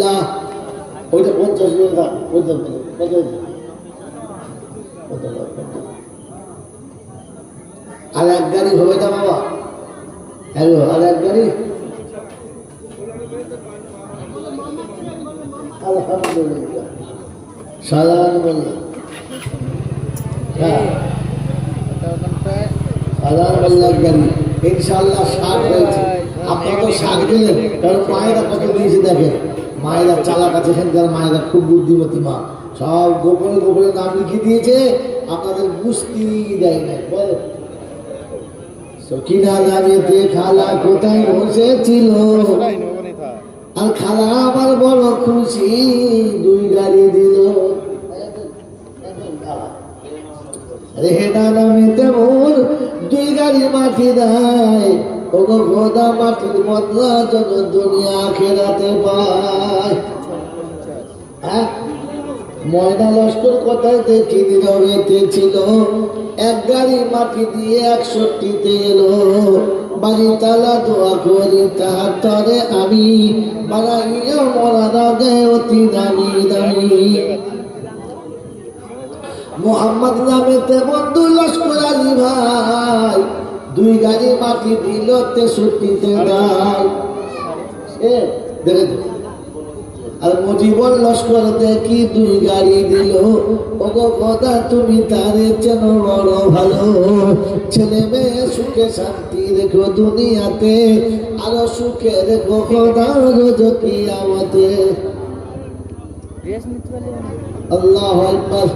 আলহামদুলিল্লাহ ওইটা 50 টাকা কত আর এক গাড়ি হবে না বাবা হ্যালো আর এক গাড়ি আলহামদুলিল্লাহ সালাম বললাম হ্যাঁ গাড়ি ইনশাআল্লাহ 60 হয়েছে আপনারা তো 60 দিলেন কারণ মায়েরা কত দিয়েছে দেখেন মায়েরা চালাক আছে এখানকার মায়েরা খুব বুদ্ধিমতী মা সব গোপনে গোপনে নাম লিখে দিয়েছে আপনাদের বুঝতে দেয় না বল সকিনা দাঁড়িয়েতে খালা কোথায় বসেছিল আর খালা আমার বড় খুশি 2 গাড়ি দিল রেহেনা নামে তেমন 2 গাড়ি মাটি দেয় ওগো খোদা মাটির বদলা যেন দুনিয়া খেরাতে পায় হ্যাঁ ময়না লস্কর কোথায় দেখি নীরবেতে ছিল 1 গাড়ি মাটি দিয়ে 61তে এলো বাড়ি তালা দোয়া করি তাহার তরে আমি বানাইয়া মরানা দেয় অতি দামি দামি মোহাম্মদ নামেতে বন্ধু লস্কর আলী ভাই 2 গাড়ি মাটি দিল 63তে দেয় দেখে আর মুজিবর লস্কর দেখি 2 গাড়ি দিল ওগো খোদা তুমি তারে চেন বড় ভালো ছেলে মেয়ে সুখে শান্তি রেখো দুনিয়াতে আরো সুখে রেখো খোদা রোজ কিয়ামতে আল্লাহু আকবার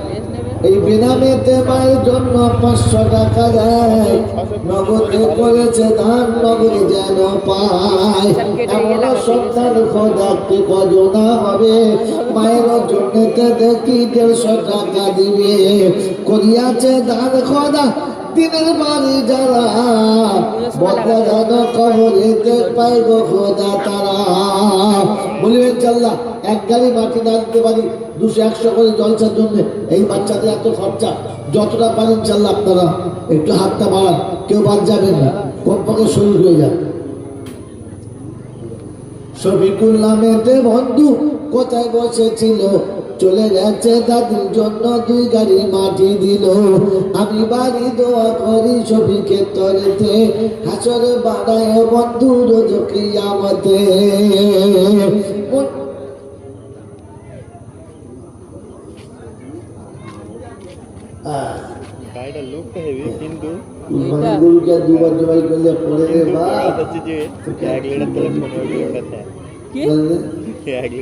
এই বেনামেতে মায়ের জন্য 500 টাকা দেয় নগদে করেছে দান নগদে যেন পায় এমন সন্তান খোদাকে কজনা হবে মায়ের জন্যতে দেখি 150 টাকা দিবে করিয়াছে দান খোদা দিনের বাড়ি যারা বদলা যেন কবরেতে পাইব খোদা তারা বলবেন চাল্লা 1 গাড়ি মাটি না দিতে পারি 200-100 করে জলসার জন্য এই বাচ্চাদের এত খরচা যতটা পারেন চাল্লা আপনারা একটু হাতটা বাড়ান কেউ বাদ যাবেন না কমপক্ষে শুরু হয়ে যান শফিকুল নামেতে বন্ধু কোথায় বসেছিল চলে গেছে দাদির জন্য 2 গাড়ি মাটি দিল আমি বাড়ি দোয়া করি শফিকের তরেতে হাসরে বানায় বন্ধু রোজ কিয়ামতে গাড়িটা লুকটা হেভি কিন্তু গরুকে 2 বার জবাই করলে পরে রে বা হচ্ছে যে 1 লিটার তেল 15 টাকা কি 1